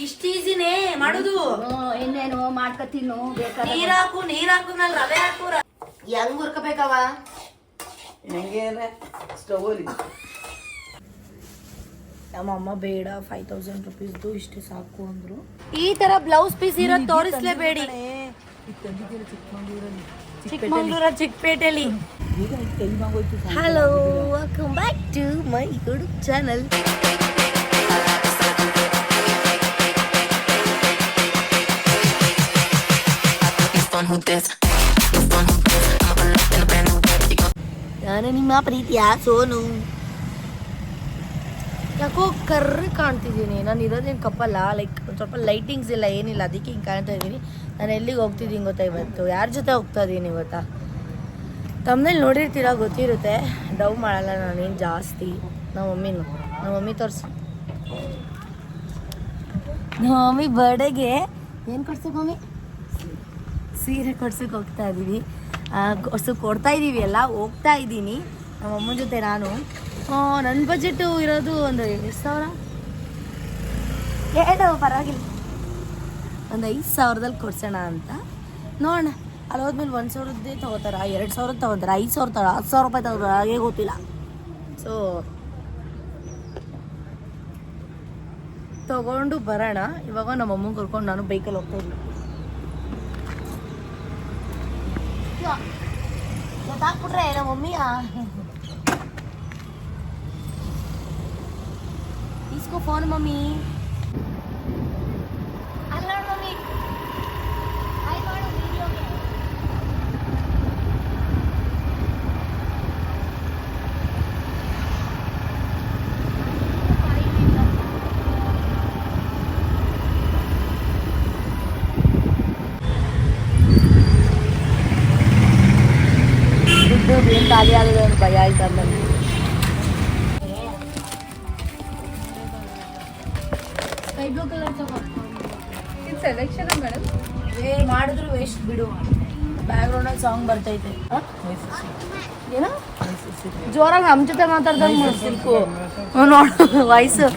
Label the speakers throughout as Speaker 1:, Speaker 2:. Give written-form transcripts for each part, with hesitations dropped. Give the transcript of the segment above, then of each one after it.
Speaker 1: ಇಷ್ಟ ಈಸಿನೇ ಮಾಡುದು.
Speaker 2: ಇನ್ನೇನು ಮಾಡ್ಕತ್ತೀನು ಬೇಕಾದ್ರೆ
Speaker 1: ನೀರ್ ಹಾಕು ನಲ್ಲಿ ರವೆ ಹಾಕು. ಹೆಂಗ್ ಹುರ್ಕಬೇಕವ?
Speaker 3: ಹೆಂಗೆ ಸ್ಟವ್
Speaker 1: ನಮ್ಮ ಅಮ್ಮ ಬೇಡ 5000 ರೂಪೀಸ್ದು ಇಷ್ಟೇ ಸಾಕು ಅಂದ್ರು. ಈ ತರ ಬ್ಲೌಸ್ ಪೀಸ್ ಇರೋದು ತೋರಿಸ್ಲೇಬೇಡಿ. ಚಿಕ್ಕಮಂಗ್ಳೂರ ಚಿಕ್ಕಪೇಟೆಲಿ. Hello, welcome back to my YouTube channel. ನಾನು ನಿಮ್ಮ ಪ್ರೀತಿಯ ಸೋನು. ಯಾಕೋ ಕರ್ರಿ ಕಾಣ್ತಿದ್ದೀನಿ. ನಾನು ಇರೋದೇನು ಕಪ್ಪಲ್ಲ, ಲೈಕ್ ಒಂದು ಸ್ವಲ್ಪ ಲೈಟಿಂಗ್ಸ್ ಎಲ್ಲ ಏನಿಲ್ಲ, ಅದಕ್ಕೆ ಹಿಂಗೆ ಕಾಣ್ತಾ ಇದ್ದೀನಿ. ನಾನು ಎಲ್ಲಿಗೆ ಹೋಗ್ತಿದ್ದೀನಿ ಗೊತ್ತಾ ಇವತ್ತು? ಯಾರ ಜೊತೆ ಹೋಗ್ತಾ ಇದ್ದೀನಿ ಇವತ್ತಾ? ತಮ್ಮನೇಲಿ ನೋಡಿರ್ತೀರ, ಗೊತ್ತಿರುತ್ತೆ. ಡವ್ ಮಾಡಲ್ಲ ನಾನೇನು ಜಾಸ್ತಿ. ನಮ್ಮ ಮಮ್ಮಿ ತೋರಿಸಿ. ನಮ್ಮ ಮಮ್ಮಿ ಬರ್ಡೇಗೆ ಏನು ಕೊಡ್ಸಕ್ಕೆ ಮಮ್ಮಿ? ಸೀರೆ ಕೊಡ್ಸಕ್ಕೆ ಹೋಗ್ತಾ ಇದ್ದೀವಿ. ಕೊಡ್ತಾ ಇದ್ದೀವಿ ಎಲ್ಲ, ಹೋಗ್ತಾ ಇದ್ದೀನಿ ನಮ್ಮ ಅಮ್ಮನ ಜೊತೆ ನಾನು. ನನ್ನ ಬಜೆಟು ಇರೋದು ಒಂದು 5,000, ಪರವಾಗಿಲ್ಲ, ಒಂದು 5,000ದಲ್ಲಿ ಕೊಡ್ಸೋಣ ಅಂತ ನೋಡೋಣ. ಅಲ್ಲಿ ಹೋದ್ಮೇಲೆ 1,000ದ್ದೇ ತೊಗೋತಾರ, 2,000 ತೊಗೋತಾರೆ, 5,000 10,000 ರೂಪಾಯಿ ತೊಗೋತಾರೆ, ಹಾಗೆ ಗೊತ್ತಿಲ್ಲ. ಸೊ ತೊಗೊಂಡು ಬರೋಣ. ಇವಾಗ ನಮ್ಮ ಅಮ್ಮನ ಕರ್ಕೊಂಡು ನಾನು ಬೈಕಲ್ಲಿ ಹೋಗ್ತಾ ಇದ್ದೀನಿ. ಗೊತ್ತಾಗ್ಬಿಟ್ರೆ ನಮ್ಮ ಮಮ್ಮಿಯ इसको फोन मम्मी. ಅಲ್ಲ ಮಮ್ಮಿ, ಹಾಯ್ ಮಾಡು ವಿಡಿಯೋಗೆ. ದುಡ್ಡು ಏನು ಖಾಲಿ ಆಗಿದೆ ಅಂತ ಭಯ ಆಯ್ತು ನನಗೆ. ಸ್ಕೈ ಬ್ಲೂ ಕಲರ್ ತಗೋ.
Speaker 2: ಇದು ಸೆಲೆಕ್ಷನ್ ಮೇಡಮ್.
Speaker 1: ಮಾಡಿದ್ರು ವೇಸ್ಟ್ ಬಿಡು. ಬ್ಯಾಕ್ಗ್ರೌಂಡಲ್ಲಿ ಸಾಂಗ್ ಬರ್ತೈತೆ. ಏನೋ ಜೋರಾಗಿ ನಮ್ಮ ಜೊತೆ ಮಾತಾಡ್ದಂಗೆ ಸಿಲ್ಕು ನೋಡು ವಾಯ್ಸು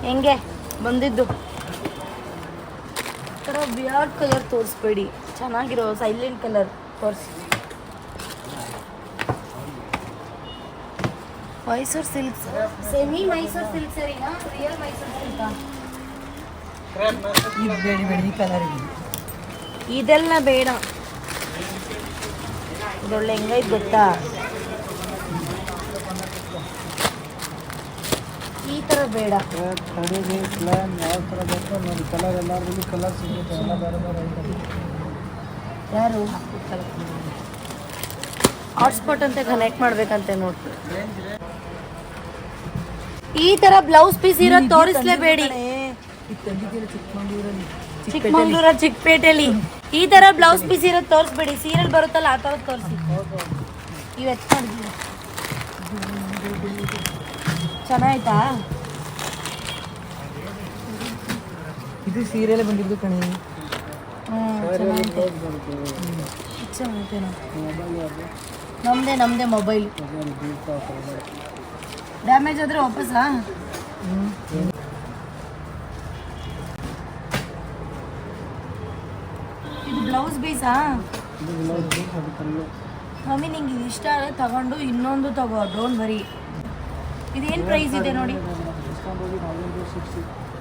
Speaker 1: ಹೆಂಗೆ ಬಂದಿದ್ದು. ಈ ಥರ ಬಿಯರ್ಡ್ ಕಲರ್ ತೋರಿಸ್ಬೇಡಿ, ಚೆನ್ನಾಗಿರೋ ಸೈಲೆಂಟ್ ಕಲರ್ ತೋರಿಸಿ. Mysuru silks, semi Mysuru silk ಸರಿನಾ? ರಿಯಲ್ ಮೈಸೂರು ಸಿಲ್ಕಾ? ಇದೆಲ್ಲ ಬೇಡ. ಇದೊಳ್ಳೆ ಹೆಂಗೈತೆ ಗೊತ್ತಾ? ಈ ಥರ ಬೇಡ. ಯಾರು ಹಾಟ್ಸ್ಪಾಟ್ ಅಂತ ಕನೆಕ್ಟ್ ಮಾಡ್ಬೇಕಂತೆ ನೋಡಿ. ಈ ತರ ಬ್ಲೌಸ್ ಪೀಸ್ ಇರೋದು ತೋರಿಸ್ಲೇಬೇಡಿ. ಚಿಕ್ಕಮಂಗ್ಳೂರ ಚಿಕ್ಕಪೇಟೆಲಿ ಈ ತರ ಬ್ಲೌಸ್ ಪೀಸ್ ಇರೋದು ತೋರಿಸ್ಬೇಡಿ. ಸೀರಿಯಲ್ ಬರುತ್ತಲ್ಲ ಆ ಥರದ್ದು ತೋರಿಸಿ. ಇವು ಎತ್ಕೊಂಡಿದ್ದೀವಿ. ಚೆನ್ನಾಯ್ತಾ?
Speaker 3: ಇದು ಸೀರಿಯಲ್ ಬಂದಿದ್ದು ಕಣಿ.
Speaker 1: ನಮ್ದೇ ಮೊಬೈಲ್ ಡ್ಯಾಮೇಜ್ ಆದ್ರೆ ವಾಪಸ್ಸಾ? ಇದು ಬ್ಲೌಸ್ ಪೀಸಾ? ಮಮ್ಮಿ ನಿಂಗೆ ಇದು ಇಷ್ಟ ಆದರೆ ತಗೊಂಡು ಇನ್ನೊಂದು ತಗೋ, ಡೋಂಟ್ ವರಿ. ಇದೇನು ಪ್ರೈಸ್ ಇದೆ ನೋಡಿ?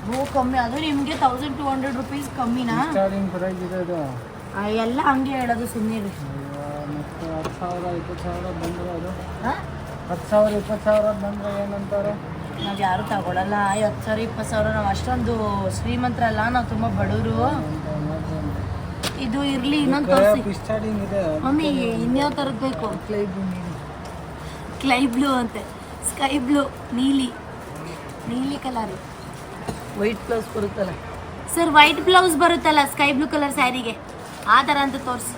Speaker 1: ಓ ಕಮ್ಮಿ. ಅದು ನಿಮಗೆ 1,200 ರೂಪೀಸ್ ಕಮ್ಮಿನಾ? ಎಲ್ಲ ಹಂಗೆ ಹೇಳೋದು, ಸುಮ್ಮನೆ.
Speaker 3: 10,000 20,000 ಬಂದ್ರೆ ಏನಂತಾರೆ?
Speaker 1: ನಾವು ಯಾರು ತಗೊಳಲ್ಲ 10,000 20,000. ನಾವು ಅಷ್ಟೊಂದು ಶ್ರೀಮಂತರಲ್ಲ, ನಾವು ತುಂಬ ಬಡವರು. ಇದು ಇರಲಿ, ಇನ್ನೊಂದು ತೋರಿಸಿ ಮಮ್ಮಿ. ಇನ್ಯಾವ ಥರದ್ದು ಬೇಕು? ಕ್ಲೈ ಬ್ಲೂ ಅಂತೆ, ಸ್ಕೈ ಬ್ಲೂ, ನೀಲಿ ಕಲರ್.
Speaker 3: ವೈಟ್ ಬ್ಲೌಸ್ ಬರುತ್ತಲ್ಲ
Speaker 1: ಸರ್, ವೈಟ್ ಬ್ಲೌಸ್ ಬರುತ್ತಲ್ಲ ಸ್ಕೈ ಬ್ಲೂ ಕಲರ್ ಸ್ಯಾರಿಗೆ, ಆ ಥರ ಅಂತ ತೋರಿಸಿ.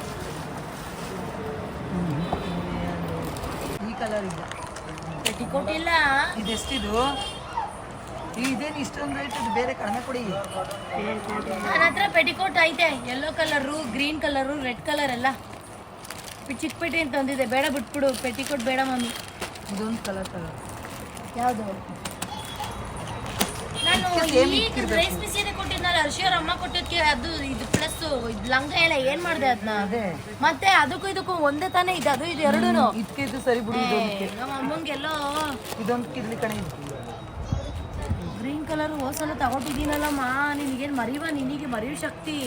Speaker 3: ಈ ಕಲರ್ ಇಲ್ಲ,
Speaker 1: ಪೆಟಿಕೋಟ್ ಇಲ್ಲ.
Speaker 3: ಇದೆಷ್ಟಿದು? ಇದೇನು ಇಷ್ಟೊಂದು ರೇಟ್? ಇದು ಬೇರೆ ಕಡಿಮೆ ಕೊಡಿ.
Speaker 1: ನನ್ನ ಹತ್ರ ಪೆಟಿಕೋಟ್ ಐತೆ, yellow colour, green colour, red colour ಎಲ್ಲ. ಚಿಕ್ಕಪೇಟೆ ಅಂತ ತಂದಿದೆ, ಬೇಡ ಬಿಟ್ಬಿಡು. ಪೆಟಿಕೋಟ್ ಬೇಡ ಮಮ್ಮಿ.
Speaker 3: ಇದೊಂದು ಕಲರ್
Speaker 1: ಯಾವುದು? ನಾನು
Speaker 3: same
Speaker 1: ಈಗ
Speaker 3: ಇಕ್ಕಿರ್ಬೇಕು.
Speaker 1: ರೈಸ್ ಪೀಸ್ ಇದೆ ಕೊಟ್ಟಿದ್ನಲ್ಲ ಹರ್ಷಿಯವ್ರ ಅಮ್ಮ ಕೊಟ್ಟಿದ್ಕೆ ಅದು ಇದು ಪ್ಲಸ್ ಇದು ಲಂಗ ಎಲ್ಲ ಏನ್ ಮಾಡಿದೆ ಅದನ್ನ
Speaker 3: ಅದೇ
Speaker 1: ಮತ್ತೆ ಅದಕ್ಕೂ ಇದಕ್ಕೂ ಒಂದೇ ತಾನೇ ಇದೆ ಅದು ಇದು ಎರಡೂನು
Speaker 3: ಇದಕ್ಕೆ ಇದು ಸರಿ ಬಿಡು ಇದೊಂದಕ್ಕೆ
Speaker 1: ನಮ್ಮ ಅಮ್ಮಂಗೆಲ್ಲೋ
Speaker 3: ಇದೊಂದಕ್ಕೆ ಇಲ್ಲಿ ಕಣೆ
Speaker 1: ಗ್ರೀನ್ ಕಲರ್ ಹೋಸಲ ತಗೊಟ್ಟಿದ್ದೀನಲ್ಲಮ್ಮ ನಿನಗೇನು ಮರಿವ ನಿನಗೆ ಮರೆಯೋ ಶಕ್ತಿ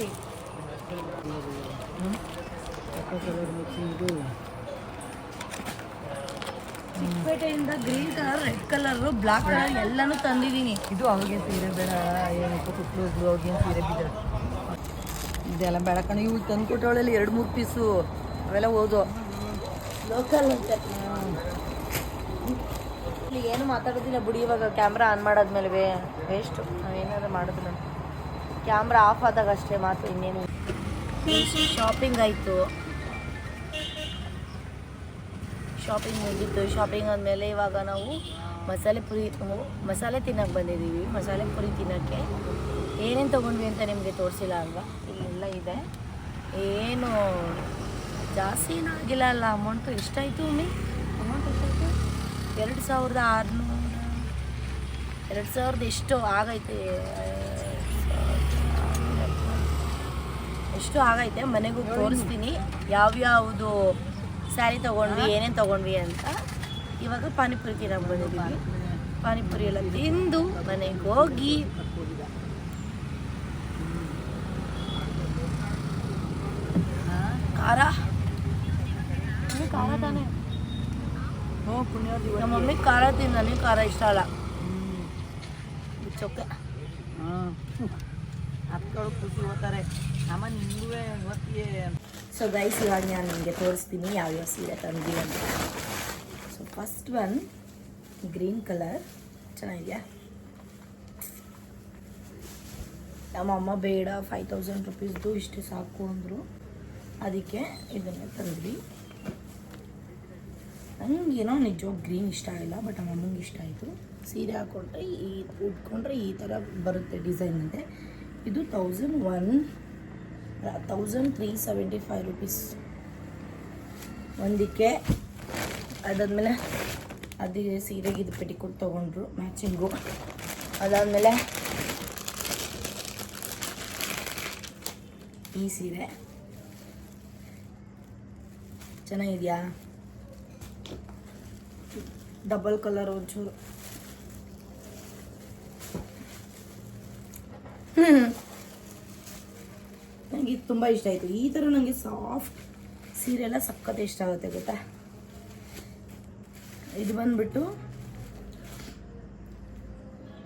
Speaker 3: ಇದು
Speaker 1: ಚಿಕ್ಕಪೇಟೆಯಿಂದ green colour red colour black colour ಎಲ್ಲಾನು ತಂದಿದ್ದೀನಿ
Speaker 3: ಇದು ಅವಾಗೇನು ಸೀರೆ ಬೇಡ ಏನಪ್ಪ ಕುಟ್ಲು ಅವಾಗೇನು ಸೀರೆ ಬಿದ್ದ ಇದೆಲ್ಲ ಬೇಡ ಕಣ ಇವು ತಂದು ಕೊಟ್ಟವಳಲ್ಲಿ 2-3 ಪೀಸು ಅವೆಲ್ಲ ಓದು
Speaker 1: ಲೋಕಲ್ ಅಂತ ಇಲ್ಲಿ ಏನು ಮಾತಾಡೋದಿಲ್ಲ ಬಿಡಿ ಇವಾಗ ಕ್ಯಾಮ್ರಾ ಆನ್ ಮಾಡಾದ್ಮೇಲೆ ವೇಸ್ಟ್ ನಾವೇನಾದ್ರು ಮಾಡಿದ್ರು ಕ್ಯಾಮ್ರಾ ಆಫ್ ಆದಾಗ ಅಷ್ಟೇ ಮಾತು ಇನ್ನೇನು ಶಾಪಿಂಗ್ ಆಯಿತು ಶಾಪಿಂಗ್ ಮುಗಿತು ಶಾಪಿಂಗ್ ಆದಮೇಲೆ ಇವಾಗ ನಾವು ಮಸಾಲೆ ತಿನ್ನಕ್ಕೆ ಬಂದಿದ್ದೀವಿ ಮಸಾಲೆ ಪುರಿ ತಿನ್ನೋಕ್ಕೆ ಏನೇನು ತೊಗೊಂಡ್ವಿ ಅಂತ ನಿಮಗೆ ತೋರಿಸಿಲ್ಲ ಅಲ್ವಾ ಇಲ್ಲೆಲ್ಲ ಇದೆ ಏನು ಜಾಸ್ತಿ ಏನಾಗಿಲ್ಲ ಅಲ್ಲ ಅಮೌಂಟು ಎಷ್ಟಾಯಿತು ಮಮ್ಮಿ ಅಮೌಂಟ್ ಎಷ್ಟಾಯಿತು 2600 2000 ಎಷ್ಟು ಆಗೈತೆ ಎಷ್ಟು ಆಗೈತೆ ಮನೆಗೂ ತೋರಿಸ್ತೀನಿ ಯಾವ್ಯಾವುದು ಸ್ಯಾರಿ ತೊಗೊಂಡ್ವಿ ಏನೇನು ತೊಗೊಂಡ್ವಿ ಅಂತ ಇವಾಗ ಪಾನಿಪುರಿ ತಿನ್ನಕ್ಕೆ ಬಂದಿದ್ದೀವಿ ಪಾನಿಪುರಿ ಎಲ್ಲ ತಿಂದು ಮನೆಗೆ ಹೋಗಿ ಖಾರ ಇದು ಖಾರ ತಾನೇ
Speaker 3: ಹ್ಞೂ ಪುಣ್ಯಾದಿ
Speaker 1: ನಮ್ಮ ಮಮ್ಮಿ ಖಾರ ನನಗೆ ಖಾರ ಇಷ್ಟ ಅಲ್ಲ ಚೊಕ್ಕೆ
Speaker 3: ಹಾಂ ಹತ್ಗಳು ಖುಷಿ ಹೋಗ್ತಾರೆ ಅಮ್ಮ ನಿಮಗೂ ಇವತ್ತಿಗೆ
Speaker 1: ಸೊ ಗೈಸ್ ಇವಾಗ ನಾನು ನಿಮಗೆ ತೋರಿಸ್ತೀನಿ ಯಾವ್ಯಾವ ಸೀರೆ ತಂದ್ವಿ ಅಂತ so first one green colour ಚೆನ್ನಾಗಿದೆಯಾ ನಮ್ಮ ಅಮ್ಮ ಬೇಡ 5000 ರುಪೀಸ್ದು ಇಷ್ಟು ಸಾಕು ಅಂದರು ಅದಕ್ಕೆ ಇದನ್ನು ತಂದ್ವಿ ನನಗೇನೋ ನಿಜವಾಗಿ ಗ್ರೀನ್ ಇಷ್ಟ ಆಗಿಲ್ಲ ಬಟ್ ನಮ್ಮ ಅಮ್ಮಂಗೆ ಇಷ್ಟ ಆಯಿತು ಸೀರೆ ಹಾಕ್ಕೊಂಡ್ರೆ ಉಟ್ಕೊಂಡ್ರೆ ಈ ಥರ ಬರುತ್ತೆ ಡಿಸೈನ್ ಅಂತೆ ಇದು 1375 ರುಪೀಸ್ ಒಂದಕ್ಕೆ ಅದಾದಮೇಲೆ ಅದೇ ಸೀರೆಗೆ ಇದು ಪೆಟಿಕೋಟ್ ತೊಗೊಂಡ್ರು ಮ್ಯಾಚಿಂಗು ಅದಾದಮೇಲೆ ಈ ಸೀರೆ ಚೆನ್ನಾಗಿದೆಯಾ ಡಬಲ್ ಕಲರ್ ಒಂಚೂರು ನನಗೆ ಇದು ತುಂಬ ಇಷ್ಟ ಆಯಿತು ಈ ಥರ ನನಗೆ ಸಾಫ್ಟ್ ಸೀರೆ ಎಲ್ಲ ಸಖತ್ ಇಷ್ಟ ಆಗುತ್ತೆ ಗೊತ್ತಾ ಇದು ಬಂದ್ಬಿಟ್ಟು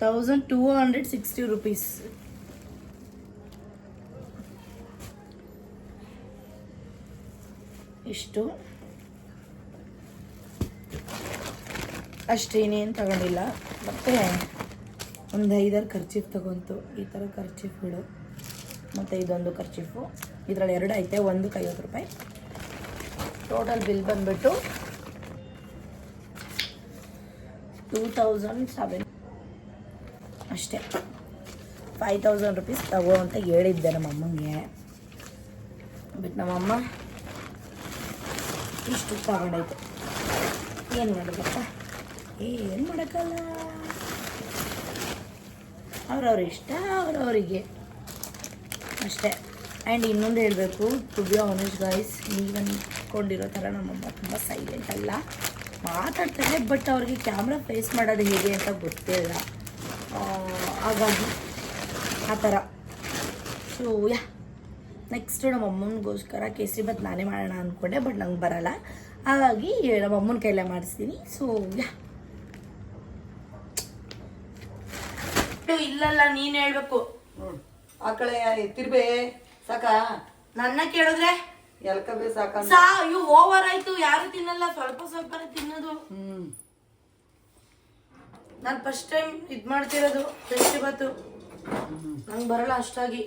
Speaker 1: 1260 ರುಪೀಸ್ ಇಷ್ಟು ಅಷ್ಟೇನೇನು ತಗೊಂಡಿಲ್ಲ ಮತ್ತು ಒಂದು 5-6 ಖರ್ಚೀಫ್ ತಗೊಂತು ಈ ಥರ ಖರ್ಚೀಫ್ಗಳು ಮತ್ತು ಇದೊಂದು ಖರ್ಚೀಫು ಇದರಲ್ಲಿ 2 ಐತೆ ಒಂದಕ್ಕೆ 50 ರೂಪಾಯಿ ಟೋಟಲ್ ಬಿಲ್ ಬಂದುಬಿಟ್ಟು 2007 ಅಷ್ಟೇ 5000 ರುಪೀಸ್ ತಗೋ ಅಂತ ಹೇಳಿದ್ದೆ ನಮ್ಮ ಅಮ್ಮಂಗೆ ಬಟ್ ನಮ್ಮಮ್ಮ ಇಷ್ಟು ತಗೊಂಡೈತೆ ಏನು ಮಾಡೋದಪ್ಪ ಏನು ಮಾಡೋಕ್ಕಲ್ಲ ಅವ್ರವ್ರ ಇಷ್ಟ ಅವ್ರವರಿಗೆ ಅಷ್ಟೇ ಆ್ಯಂಡ್ ಇನ್ನೊಂದು ಹೇಳಬೇಕು ಟು ಬಿ ಆನೆಸ್ಟ್ ಗೈಸ್ ನೀವು ಅಂದ್ಕೊಂಡಿರೋ ಥರ ನಮ್ಮಮ್ಮ ತುಂಬ ಸೈಲೆಂಟ್ ಅಲ್ಲ ಮಾತಾಡ್ತಾರೆ ಬಟ್ ಅವ್ರಿಗೆ ಕ್ಯಾಮ್ರಾ ಫೇಸ್ ಮಾಡೋದು ಹೇಗೆ ಅಂತ ಗೊತ್ತಿಲ್ಲ ಹಾಗಾಗಿ ಆ ಥರ ಸೊ ಯಾ ನೆಕ್ಸ್ಟ್ ನಮ್ಮ ಅಮ್ಮನಿಗೋಸ್ಕರ ಕೇಸರಿ ಭಾತ್ ನಾನೇ ಮಾಡೋಣ ಅಂದ್ಕೊಂಡೆ ಬಟ್ ನಂಗೆ ಬರಲ್ಲ ಹಾಗಾಗಿ ನಮ್ಮ ಅಮ್ಮನ ಕೈಲೇ ಮಾಡಿಸ್ತೀನಿ ಸೊ ಯಾ ಇಲ್ಲಲ್ಲ ನೀನು ಹೇಳ್ಬೇಕು
Speaker 3: ಆ ಕಡೆ ಎತ್ತಿರ್ಬೇ ಸಾಕ
Speaker 1: ನನ್ನ ಕೇಳಿದ್ರೆ
Speaker 3: ಎಲ್ಕಬೇ ಸಾಕ
Speaker 1: ಅಯ್ಯೋ ಓವರ್ ಆಯ್ತು ಯಾರು ತಿನ್ನಲ್ಲ ಸ್ವಲ್ಪ ಸ್ವಲ್ಪನೇ ತಿನ್ನೋದು ನಾನು ಫಸ್ಟ್ ಟೈಮ್ ಇದು ಮಾಡ್ತಿರೋದು ಕೇಸರಿ ಭಾತು ನಂಗೆ ಬರಲ್ಲ ಅಷ್ಟಾಗಿ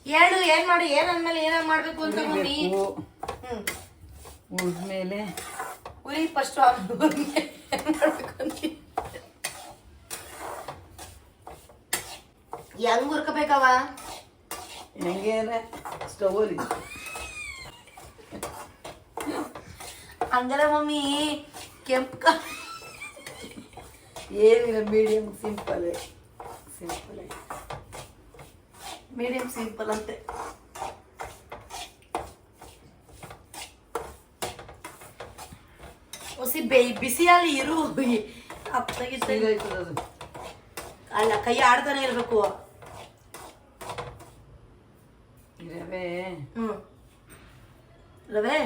Speaker 1: ಹೇಳು ಏನ್ ಮಾಡಿ ಏನ್ ಅಂದ್ಮೇಲೆ ಏನಾಗ ಮಾಡ್ಬೇಕು ಅಂತ ಮಮ್ಮಿ
Speaker 3: ಉಳಿದ್ಮೇಲೆ
Speaker 1: ಉರಿ ಫಸ್ಟ್ ಮಾಡ್ಬೇಕು ಅಂತ ಹೆಂಗ್ ಹುರ್ಕೋಬೇಕವ
Speaker 3: ಹೆಂಗೆ ಸ್ಟವಲ್ಲಿ
Speaker 1: ಹಂಗಲ್ಲ ಮಮ್ಮಿ ಕೆಂಪು
Speaker 3: ಏನಿಲ್ಲ ಮೀಡಿಯಮ್ ಸಿಂಪಲ್ ಸಿಂಪಲ್ ಆಗಿ
Speaker 1: ಮೀಡಿಯಂ ಸಿಂಪಲ್ ಅಂತೆ. ಹೊಸಿ ಬಿಸಿಯಲ್ಲಿ ಇರು ಅಪ್ಪಾಗಿತ್ತು.
Speaker 3: ಈಗ ಆಯ್ತದ ಅದು.
Speaker 1: ಅಲ್ಲ ಕೈ ಆಡ್ತಾನೆ ಇರ್ಬೇಕು.
Speaker 3: ಈ ರವೆ
Speaker 1: ರವೆ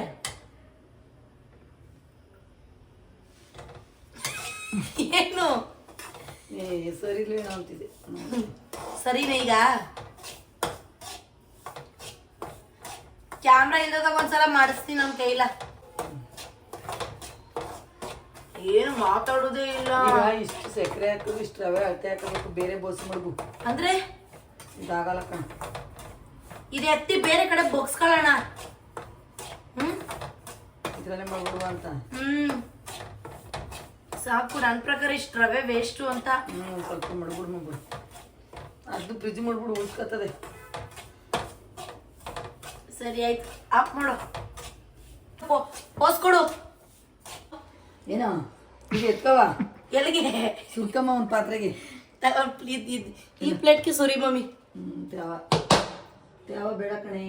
Speaker 1: ಏನು
Speaker 3: ಸರಿ ಇಲ್ವೇನೋ ಅಂತಿದೆ.
Speaker 1: ಸರಿನಾ? ಈಗ ಕ್ಯಾಮ್ರಾ ಇಲ್ದಾಗ ಒಂದ್ಸಲ ಮಾಡಿಸ್ತೀನಿ ನನ್ನ ಕೈಲ. ಏನು ಮಾತಾಡೋದೇ ಇಲ್ಲ.
Speaker 3: ಈಗ ಇಷ್ಟು ಸಕ್ಕರೆ ಹಾಕೋದು, ಇಷ್ಟು ರವೆ ಅಳತೆ ಹಾಕಬೇಕು, ಬೇರೆ ಬೋಸ್ ಮಡಗು
Speaker 1: ಅಂದ್ರೆ
Speaker 3: ಇದಾಗಲ್ಲ ಕಣ.
Speaker 1: ಇದು ಎತ್ತಿ ಬೇರೆ ಕಡೆ ಬೊಗ್ಸ್ಕೊಳ್ಳೋಣ.
Speaker 3: ಇದ್ರಲ್ಲೇ ಮಾಡ್ಬಿಡುವ ಅಂತ.
Speaker 1: ಸಾಕು. ನನ್ನ ಪ್ರಕಾರ ಇಷ್ಟು ರವೆ ವೇಸ್ಟು ಅಂತ.
Speaker 3: ಒಂದು ಸ್ವಲ್ಪ ಮಾಡ್ಬಿಡು. ಅದು ಫ್ರಿಜ್ ಮಾಡ್ಬಿಡು, ಉಳ್ಸ್ಕೊತದೆ.
Speaker 1: ಸರಿ ಆಯ್ತು, ಆಫ್ ಮಾಡು. ಪೋಸ್ಕೊಡು.
Speaker 3: ಏನೋ ಈಗ ಎತ್ಕವ
Speaker 1: ಎಲ್ಲಿಗೆ?
Speaker 3: ಸುರ್ಕಮ್ಮ ಒಂದು ಪಾತ್ರೆಗೆ.
Speaker 1: ಈ ಪ್ಲೇಟ್ಗೆ ಸುರಿ ಮಮ್ಮಿ.
Speaker 3: ತ್ಯಾವ ತ್ಯಾವ ಬೇಡ ಕಣೆ.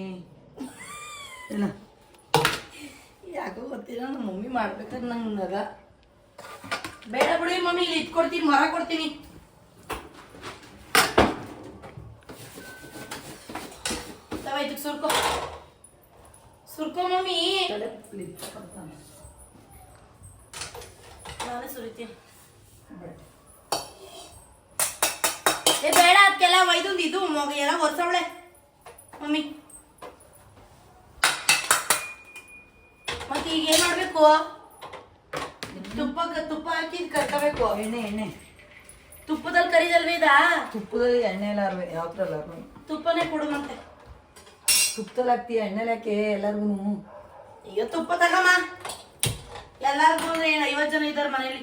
Speaker 3: ಏನ
Speaker 1: ಯಾಕೋ ಗೊತ್ತಿಲ್ಲ, ನಮ್ಮ ಮಮ್ಮಿ ಮಾಡ್ಬೇಕಾದ್ರೆ ನಂಗೆ ನಗ. ಬೇಡ ಬಿಡಿ ಮಮ್ಮಿ, ಇಲ್ಲಿ ಇಟ್ಕೊಡ್ತೀನಿ, ಮರ ಕೊಡ್ತೀನಿ. ಇದಕ್ಕೆ ಸುರ್ಕೋ ಸುರ್ಕೋ ಮಮ್ಮಿ. ನಾನೇ ಸುರಿತೀನಿ. ಏ ಬೇಡ, ಅದಕ್ಕೆಲ್ಲ ಒಯ್ದೊಂದು ಇದು ಎಲ್ಲ ಒರ್ಸವಳೆ ಮಮ್ಮಿ. ಮತ್ತೆ ಈಗ ಏನ್ ಮಾಡ್ಬೇಕು? ತುಪ್ಪ ಹಾಕಿ ಕರ್ಕೋಬೇಕು.
Speaker 3: ಎಣ್ಣೆ
Speaker 1: ತುಪ್ಪದಲ್ಲಿ ಕರಿದಲ್ವೇ ಇದಾ?
Speaker 3: ತುಪ್ಪದಲ್ಲಿ ಎಣ್ಣೆ ಎಲ್ಲ ಯಾವ್ದ್ರಲ್ಲ
Speaker 1: ತುಪ್ಪನೇ ಕೊಡು ಮತ್ತೆ.
Speaker 3: ತುಪ್ಪದಲ್ಲಿ ಹಾಕ್ತೀಯ, ಎಣ್ಣೆಲಿ ಹಾಕಿ ಎಲ್ಲರಿಗೂ.
Speaker 1: ಅಯ್ಯೋ ತುಪ್ಪ ತಗಮ್ಮ. ಎಲ್ಲಾರ್ಗು ಅಂದ್ರೆ ಏನು 50 ಜನ ಇದ್ದಾರೆ ಮನೇಲಿ.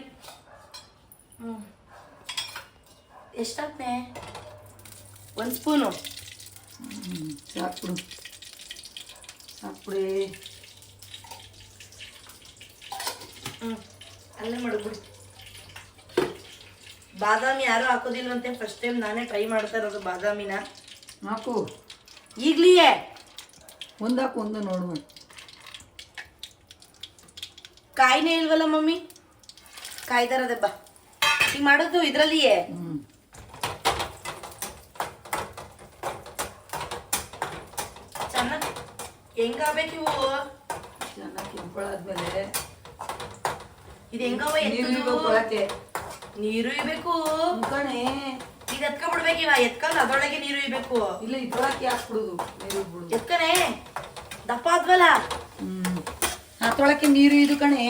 Speaker 1: ಎಷ್ಟಾಗ್ತೆ? 1 ಸ್ಪೂನು
Speaker 3: ಸಾಕ್ಬಿಡು. ಸಾಕ್ಬಿಡಿ.
Speaker 1: ಅಲ್ಲೇ ಮಡಗ್ಬಿಡು. ಬಾದಾಮಿ ಯಾರು ಹಾಕೋದಿಲ್ವಂತೆ, ಫಸ್ಟ್ ಟೈಮ್ ನಾನೇ ಟ್ರೈ ಮಾಡ್ತಾ ಇರೋದು ಬಾದಾಮಿನ.
Speaker 3: ಹಾಕು
Speaker 1: ಈಗ್ಲಿಯೇ
Speaker 3: ಒಂದು ಹಾಕು, ಒಂದು ನೋಡುವ.
Speaker 1: ಕಾಯಿನೇ ಇಲ್ವಲ್ಲ ಮಮ್ಮಿ? ಕಾಯ್ದಾರದೆಬ್ಬ ಈಗ ಮಾಡೋದು ಇದ್ರಲ್ಲಿಯೇ. ಚೆನ್ನಾಗಿ ಹೆಂಗಾಗ್ಬೇಕು ಇವು?
Speaker 3: ಚೆನ್ನಾಗಿ ಕೆಂಪಳಾದ್ಮೇಲೆ
Speaker 1: ಇದು ಹೆಂಗವ? ನೀರು ಇಬೇಕು
Speaker 3: ಕಣೆ.
Speaker 1: ಈಗ ಎತ್ಕೊಂಡ್ಬಿಡ್ಬೇಕು. ಇವ ಎತ್ಕೊಂಡು ಅದ್ರೊಳಗೆ ನೀರು ಇಬೇಕು.
Speaker 3: ಇಲ್ಲ ಇದ್ರೊಳಗೆ ಹಾಕ್ಬಿಡುದು, ನೀರು ಬಿಡುದು.
Speaker 1: ಎತ್ಕನೆ ದಪ್ಪ ಆದ್ವಲ್ಲ.
Speaker 3: ಅದ್ರೊಳಕ್ಕೆ ನೀರು ಇದು ಕಣೆ.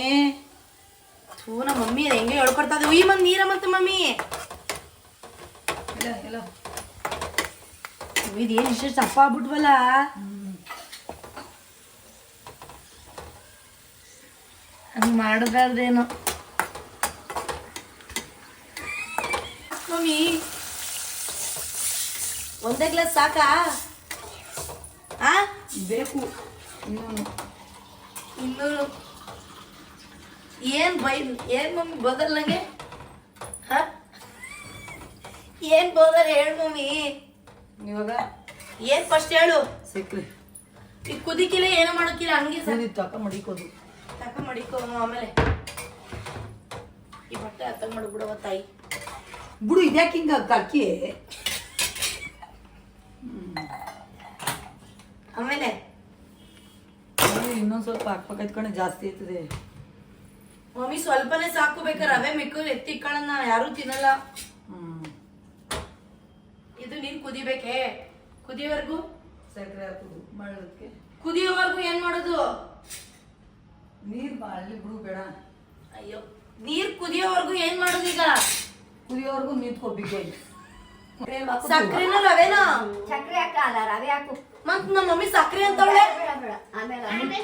Speaker 1: ಥೂ, ನಮ್ಮ ಮಮ್ಮಿ ಹೆಂಗೆ ಹೇಳ್ಕೊಡ್ತಾ ಇದ್ದೆ. ಉಯ್ ಮಂದ್ ನೀರ ಮತ್ತೆ ಮಮ್ಮಿ.
Speaker 3: ಇಲ್ಲ
Speaker 1: ಇದೇನು ಇಷ್ಟು ದಪ್ಪ ಆಗ್ಬಿಟ್ವಲ್ಲ. ಹಂಗೆ ಮಾಡೋದಾದ್ರೇನು ಮಮ್ಮಿ? ಒಂದೇ ಗ್ಲಾಸ್ ಸಾಕಾ?
Speaker 3: ಬೇಕು
Speaker 1: ಇನ್ನೂರು. ಏನ್ ಮಮ್ಮಿ ಬೋದಲ್ ನಂಗೆ? ಏನ್ ಬೋದಲ್ ಹೇಳು ಮಮ್ಮಿ.
Speaker 3: ಇವಾಗ
Speaker 1: ಏನ್ ಫಸ್ಟ್ ಹೇಳು.
Speaker 3: ಸಿಕ್ಕ್ರಿ
Speaker 1: ಈಗ ಕುದಿಕಿಲ್ಲ, ಏನೋ ಮಾಡೋಕಿಲ್ಲ, ಹಂಗೆ
Speaker 3: ತಕ ಮಡಿಕೋದು.
Speaker 1: ತಕ ಮಡಿಕೋ. ಆಮೇಲೆ ಈ ಬಟ್ಟೆ ಅರ್ಥ ಮಾಡ್ಬಿಡವ ತಾಯಿ.
Speaker 3: ಬಿಡು, ಇದ್ಯಾಕೆ ಹಿಂಗ ಅಕ್ಕಿ.
Speaker 1: ಆಮೇಲೆ
Speaker 3: ಇನ್ನೊಂದ್ ಸ್ವಲ್ಪ ಹಾಕ್ಬೇಕಾಯ್ತು ಕಣೆ, ಜಾಸ್ತಿ ಆಯ್ತದೆ.
Speaker 1: ಮಮ್ಮಿ ಸ್ವಲ್ಪನೇ ಸಾಕು, ಬೇಕಾರೆ ರವೆ ಮಿಕ್ಕು ಎತ್ತಿಕ್ಕಳನ್ನ ಯಾರು ತಿನ್ನಲ್ಲ. ಇದು ನೀನ್ ಕುದಿಬೇಕೆ? ಕುದಿಯೋವರೆಗೂ
Speaker 3: ಸಕ್ಕರೆ ಹಾಕೋದು ಮಾಡೋದಕ್ಕೆ.
Speaker 1: ಕುದಿಯೋವರೆಗೂ ಏನ್ ಮಾಡೋದು?
Speaker 3: ನೀರ್ ಬಾಳಿ ಬಿಡು, ಬೇಡ.
Speaker 1: ಅಯ್ಯೋ, ನೀರ್ ಕುದಿಯೋವರೆಗೂ ಏನ್ ಮಾಡೋದು? ಈಗ
Speaker 3: ಕುದಿಯೋವರೆಗೂ ನಿಂತ್ಕೋಬೇಕು.
Speaker 1: ಸಕ್ಕರೆನ ರವೆನ?
Speaker 2: ಸಕ್ಕರೆ ಹಾಕಲ್ಲ, ರವೆ ಹಾಕು.
Speaker 1: ಮತ್ ನಮ್ಮ ಮಮ್ಮಿ ಸಕ್ಕರೆ ಅಂತವಳೆ.
Speaker 2: ಬೇಡ ಆಮೇಲೆ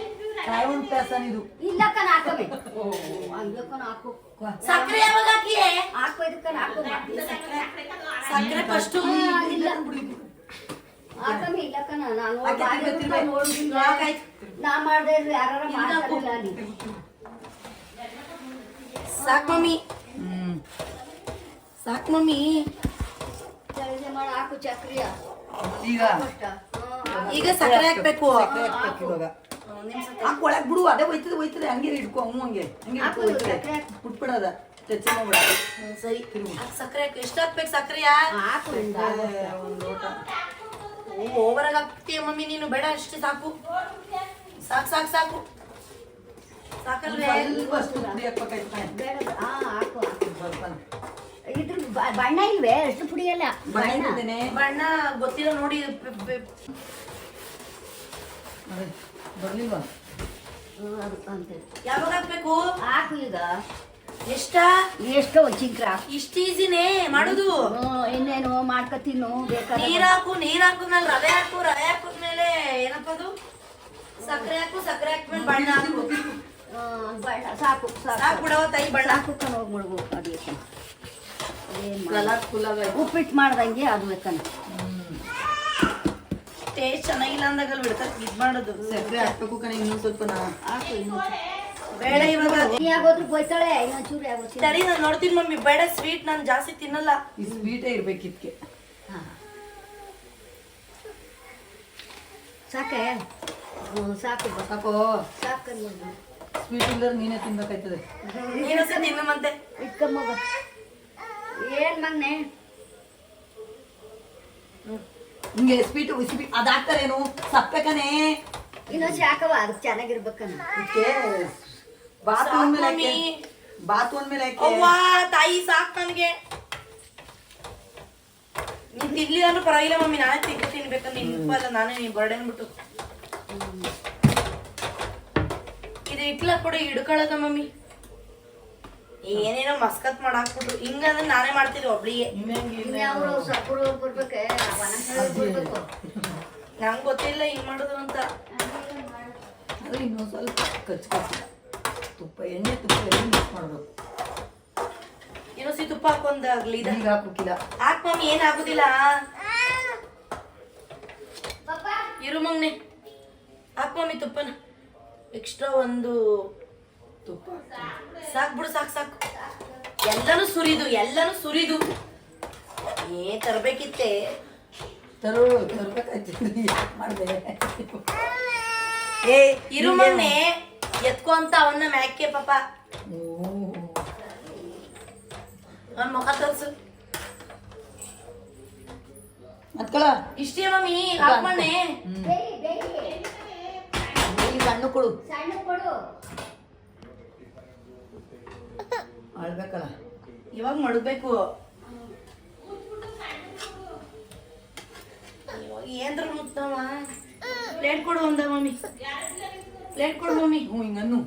Speaker 3: ಕಾಯಿನ್ ಪ್ಯಾಸನ್ ಇದು.
Speaker 2: ಇಲ್ಲಕ್ಕನ ಹಾಕಬೇಕು. ಹಂಗಕ್ಕನ ಹಾಕು.
Speaker 1: ಸಕ್ಕರೆ ಯಾವಾಗ ಹಾಕಿಯೇ?
Speaker 2: ಹಾಕು, ಇದಕ್ಕನ ಹಾಕು.
Speaker 1: ಸಕ್ಕರೆ ಫಸ್ಟ್
Speaker 2: ಇಲ್ಲ ಹಾಕಮ್ಮಿ, ಇಲ್ಲಕ್ಕನ ನಾನು ನೋಡಿಲ್ಲ. ನಾ ಮಾಡ್ದೆ ಯಾರು ಮಾಡ್ತಾರಿಲ್ಲ. ನೀ
Speaker 1: ಸಾಕ್ ಮಮ್ಮಿ, ಸಾಕ್ ಮಮ್ಮಿ.
Speaker 2: ಅಳತೆ ಮಾಡಿ ಹಾಕು ಚಕ್ರಿಯ
Speaker 3: ಈಗ
Speaker 1: ಈಗ ಸಕ್ಕರೆ ಹಾಕ್ಬೇಕು.
Speaker 3: ಸಕ್ಕರೆ ಹಾಕ್ಬೇಕು ಇವಾಗ. ಹಾಕ್ ಒಳಗ್ ಬಿಡು, ಅದೇ ಹೋಯ್ತದೆ ಹಂಗೆ ಹಿಡ್ಕೊ. ಹಂಗೆ
Speaker 2: ಹಾಕು,
Speaker 3: ಹಿಡ್ಕೊ
Speaker 2: ಸಕ್ಕರೆ ಹಾಕು.
Speaker 3: ಬಿಟ್ಬಿಡೋದ, ಟಚ್ ಮಾಡ್ಬಿಡ.
Speaker 1: ಸರಿ ಸಕ್ಕರೆ ಹಾಕು. ಎಷ್ಟು ಹಾಕ್ಬೇಕು ಸಕ್ಕರೆ?
Speaker 2: ಹಾಕು ಇಂದ.
Speaker 3: ಒಂದು ಲೋಟ.
Speaker 1: ಓವರಾಗಿ ಹಾಕ್ತೀಯ ಮಮ್ಮಿ ನೀನು, ಬೇಡ ಅಷ್ಟೇ ಸಾಕು. ಸಾಕು ಸಾಕು ಸಾಕು ಸಾಕಲ್ವೇ?
Speaker 3: ಸ್ವಲ್ಪ ಅಷ್ಟು ಪುಡಿ ಹಾಕ್ಬೇಕಾಯ್ತು ಕಣೆ.
Speaker 2: ಬೇಡ ಹಾಕು ಹಾಕು.
Speaker 3: ಸ್ವಲ್ಪ
Speaker 2: ಇದ್ರ ಬಣ್ಣ ಇಲ್ವೇ? ಎಷ್ಟು ಪುಡಿ ಅಲ್ಲ
Speaker 3: ಬಣ್ಣ ಇಟ್ಟಿದ್ದೇನೆ.
Speaker 1: ಬಣ್ಣ ಗೊತ್ತಿಲ್ಲ ನೋಡಿ.
Speaker 3: ಅದೇ ಬರ್ಲಿಲ್ವಾ?
Speaker 2: ಅದು ಅಂತೇಳಿ
Speaker 1: ಯಾವಾಗ ಹಾಕ್ಬೇಕು?
Speaker 2: ಹಾಕು ಈಗ.
Speaker 1: ಎಷ್ಟ?
Speaker 2: ಎಷ್ಟೋ ಚಿಕ್ರ
Speaker 1: ಇಷ್ಟ ಈಸಿನೇ ಮಾಡುದು.
Speaker 2: ಇನ್ನೇನು ಮಾಡ್ಕೊ ತಿನ್ನು ಬೇಕಾದ್ರೆ.
Speaker 1: ನೀರ್ ಹಾಕುದ್ಮೇಲೆ ರವೆ ಹಾಕುದ್ಮೇಲೆ ಏನಪ್ಪ ಅದು ಸಕ್ಕರೆ ಹಾಕ್ಮೇಲೆ ಬಣ್ಣ ಹಾಕು.
Speaker 2: ಬಣ್ಣ ಸಾಕು
Speaker 1: ಸಾಕು ಬಿಡವ ತಾಯಿ, ಬಣ್ಣ
Speaker 2: ಸಾಕು ಹೋಗಿ ಮುಳುಗು. ಅದಕ್ಕೆ
Speaker 3: ಕಲರ್ಫುಲ್ ಆಗಿ
Speaker 2: ಉಪ್ಪಿಟ್ಟು ಮಾಡ್ದಂಗೆ ಅದು ಬೇಕನ್ನ.
Speaker 1: ಟೇಸ್ಟ್ ಚೆನ್ನಾಗಿಲ್ಲ ಅಂದಾಗ ಅಲ್ಲಿ ಬಿಡ್ತಾರೆ ಇದ್ ಮಾಡೋದು.
Speaker 3: ಸಕ್ಕರೆ ಹಾಕ್ಬೇಕು ಕಣೆ, ಇನ್ನೊಂದ್ ಸ್ವಲ್ಪ
Speaker 2: ಹಾಕು ಇನ್ನು.
Speaker 1: ಬೇಡ ಇವಾಗ.
Speaker 2: ನೀ ಆಗೋದ್ರು ಬೈತಾಳೆ, ಇನ್ನೊಂಚೂರು ಆಗೋತಿ.
Speaker 1: ಸರಿ ನಾನು ನೋಡ್ತೀನಿ ಮಮ್ಮಿ. ಬೇಡ ಸ್ವೀಟ್ ನಾನು ಜಾಸ್ತಿ ತಿನ್ನಲ್ಲ.
Speaker 3: ಈ ಸ್ವೀಟೇ ಇರ್ಬೇಕಿದ್ಕೆ.
Speaker 2: ಸಾಕೆ ಸಾಕು
Speaker 3: ಸಾಕೋ,
Speaker 2: ಸಾಕು
Speaker 3: ಸ್ವೀಟ್ ಇಲ್ಲದ್ರೆ ನೀನೇ ತಿನ್ಬೇಕಾಯ್ತದೆ.
Speaker 1: ನೀನು ಸಹ ತಿನ್ನಮಂತೆ.
Speaker 2: ಇಟ್ಕೊಂಬ. ಏನ್ ಮಗ್ನೆ
Speaker 3: ಹಿಂಗೆ ಸ್ವೀಟ್ ಅದ್ ಹಾಕ್ತಾರೇನು ಸಪ್ಪೆ ಕಣೆ.
Speaker 2: ಇನ್ನೊಂದು ಹಾಕವ, ಅದಕ್ಕೆ ಚೆನ್ನಾಗಿರ್ಬೇಕನ್ನ.
Speaker 3: ಇದಕ್ಕೆ ಬಾತು ಅಂದ್ಮೇಲೆ ಹಾಕಿ. ಬಾತು ಅಂದ್ಮೇಲೆ ಹಾಕಿ.
Speaker 1: ಅವ್ವಾ ತಾಯಿ ಸಾಕ್ ನನ್ಗೆ. ನೀನ್ ತಿನ್ಲಿಲ್ಲ ಅಂದ್ರೂ ಪರವಾಗಿಲ್ಲ ಮಮ್ಮಿ, ನಾನೇ ತಿನ್ಬೇಕಂದ್ರೆ ನಿನ್ಪಲ್ಲ, ನಾನೇ ನೀನ್ ಬರ್ಡೇ ಅನ್ಬಿಟ್ಟು. ಇದು ಇಟ್ಲ ಕೊಡಿ ಹಿಡ್ಕೊಳದ ಮಮ್ಮಿ. ಏನೇನೋ ಮಸ್ಕತ್ ಮಾಡಾಕ್ಬಿಟ್ರು. ಹಿಂಗಂದ್ರೆ ನಾನೇ ಮಾಡ್ತಿದ್ದೆ ಒಬ್ಳಿಗೆ.
Speaker 2: ಇನ್ಯಾವ್ರು ಸಪ್ಪರು ಬರ್ಬೇಕೆ? ಬರ್ಬೇಕು.
Speaker 1: ನಂಗೆ ಗೊತ್ತಿಲ್ಲ ಹಿಂಗ್ ಮಾಡೋದು ಅಂತ.
Speaker 3: ಅದು ಇನ್ನೊಂದು ಸ್ವಲ್ಪ ಕಚ್ಚಿ ತುಪ್ಪ ಎಣ್ಣೆ ಮಿಕ್ಸ್ ಮಾಡ್ಬೇಕು.
Speaker 1: ಇನ್ನೊಂದ್ಸಿ ತುಪ್ಪ ಹಾಕೊಂಡಾಗ್ಲಿ.
Speaker 3: ಈಗ ಹಾಕ್ಬೇಕಿಲ್ಲ.
Speaker 1: ಹಾಕ್ ಮಮ್ಮಿ, ಏನಾಗುದಿಲ್ಲ. ಇರು ಮಗ್ನೆ, ಹಾಕ್ ಮಮ್ಮಿ ತುಪ್ಪನ. ಎಕ್ಸ್ಟ್ರಾ ಒಂದು
Speaker 3: ತುಪ್ಪ
Speaker 1: ಸಾಕ್ ಬಿಡು, ಸಾಕು. ಎಲ್ಲಾನು ಸುರಿದು ತರ್ಬೇಕಿತ್ತೆ.
Speaker 3: ತರ್ಬೇಕಾಯ್ತು. ಮಾಡಿದೆ.
Speaker 1: ಏ ಇರು ಮಗ್ನೆ, ಎತ್ಕೊ ಅಂತ ಅವನ್ನ ಮ್ಯಾಕೆ ಪಾಪ. ಅವ್ನ ಮುಖ ತೋರ್ಸು.
Speaker 3: ಅದ್ಕಳ
Speaker 1: ಇಷ್ಟೇ ಮಮ್ಮಿ, ಹಾಕ್ ಮಣ್ಣೆ.
Speaker 3: ಸಣ್ಣ ಕೊಡು.
Speaker 2: ಸಣ್ಣ ಕೊಡು.
Speaker 3: ಅಳ್ಬೇಕಲ್ಲ.
Speaker 1: ಇವಾಗ ಮಡಗ್ಬೇಕು. ಏನ್ರ ಮುತ್ತವ. ಪ್ಲೇಟ್ ಕೊಡು ಒಂದ ಮಮ್ಮಿ, ಪ್ಲೇಟ್ ಕೊಡು ಮಮ್ಮಿ.
Speaker 3: ಹಿಂಗನ್ನು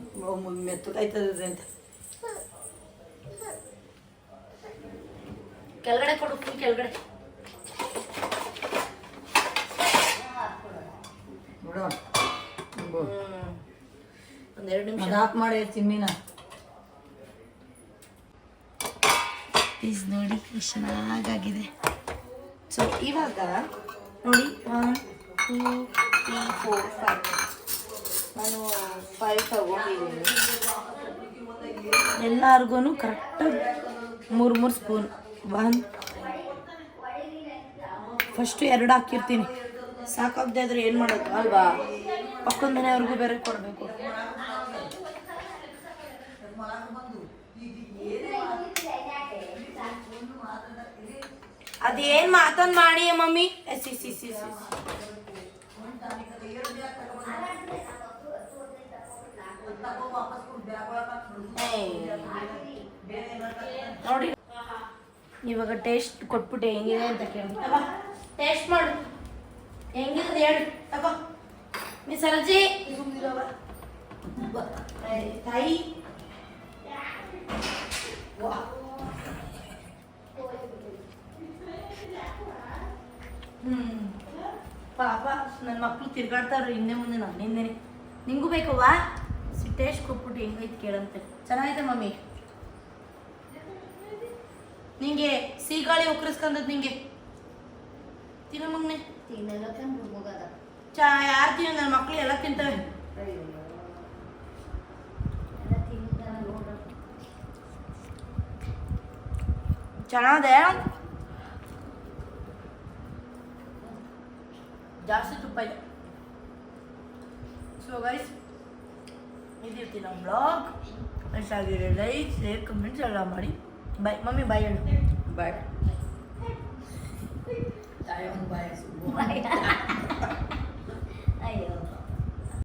Speaker 3: ಮೆತ್ತಗಾಯ್ತದೆ ಅಂತ.
Speaker 1: ಕೆಳಗಡೆ ಕೊಡು, ಫುಲ್ ಕೆಳಗಡೆ.
Speaker 3: ನೋಡುವ
Speaker 1: ಒಂದೆರಡು ನಿಮಿಷ
Speaker 3: ಅದು ಹಾಕ್ ಮಾಡಿ ಚಿಮ್ಮಿನ.
Speaker 1: ಪ್ಲೀಸ್ ನೋಡಿ ಎಷ್ಟು ಚೆನ್ನಾಗಾಗಿದೆ. ಸೊ ಇವಾಗ ನೋಡಿ 1 2 3 4 5. ನಾನು 5 ತಗೊಂಡಿದ್ದೀನಿ. ಎಲ್ಲಾರ್ಗು ಕರೆಕ್ಟಾಗಿ 3 ಸ್ಪೂನ್. 1 ಫಸ್ಟು 2 ಹಾಕಿರ್ತೀನಿ. ಸಾಕಾಗದೆ ಆದ್ರೆ ಏನು ಮಾಡೋದು ಅಲ್ವಾ? ಪಕ್ಕದ ಮನೆಯವ್ರಿಗೂ ಬೇರೆ ಕೊಡಬೇಕು. ಅದೇನ್ ಮಾತೊಂದ್ ಮಾಡಿ ಮಮ್ಮಿ. ಸಿ ನೋಡಿ ಇವಾಗ ಟೇಸ್ಟ್ ಕೊಟ್ಬಿಟ್ಟೆ ಹೆಂಗಿದೆ ಅಂತ ಕೇಳಿ. ಟೇಸ್ಟ್ ಮಾಡು, ಹೆಂಗಿದೆ ಹೇಳಿ. ತಗೋ ಮಿಸ್ ಅರಜಿ ತಾಯಿ. ಪಾಪ ನನ್ನ ಮಕ್ಳು ತಿರ್ಗಾಡ್ತಾವ್ರಿ ಹಿಂದೆ ಮುಂದೆ. ನಾನು ಹಿಂದೆನೆ. ನಿಂಗೂ ಬೇಕವ್ವಾ? ಟೇಸ್ಟ್ ಕೊಟ್ಬಿಟ್ಟು ಹೆಂಗೈತೆ ಕೇಳಂತೆ. ಚೆನ್ನಾಗೈತೆ ಮಮ್ಮಿ. ನಿಂಗೆ ಸೀಗಾಳಿ ಉಕ್ಕರಿಸ್ಕೊಂಡದ್ ನಿಂಗೆ. ತಿನ್ನ ಮಗ್ನೆ. ಯಾರು ತಿನ್ನ? ನನ್ನ ಮಕ್ಳು ಎಲ್ಲ ತಿಂತವೆ. ಚೆನ್ನಾದೆ. ಜಾಸ್ತಿ ತುಪ್ಪ ಇದೆ. ಸೊ ಗೈಸ್ ಇದಿರ್ತೀನಿ ನಮ್ಮ ಬ್ಲಾಗ್. ಇಷ್ಟ ಆಗಿರೋ ಲೈಕ್ ಶೇರ್ ಕಮೆಂಟ್ಸ್ ಎಲ್ಲ ಮಾಡಿ. ಬಾಯ್ ಮಮ್ಮಿ, ಬಾಯ್ ಹೇಳು.
Speaker 3: ಬಾಯ್. ಬಾಯ್.
Speaker 2: ಬಾಯ್.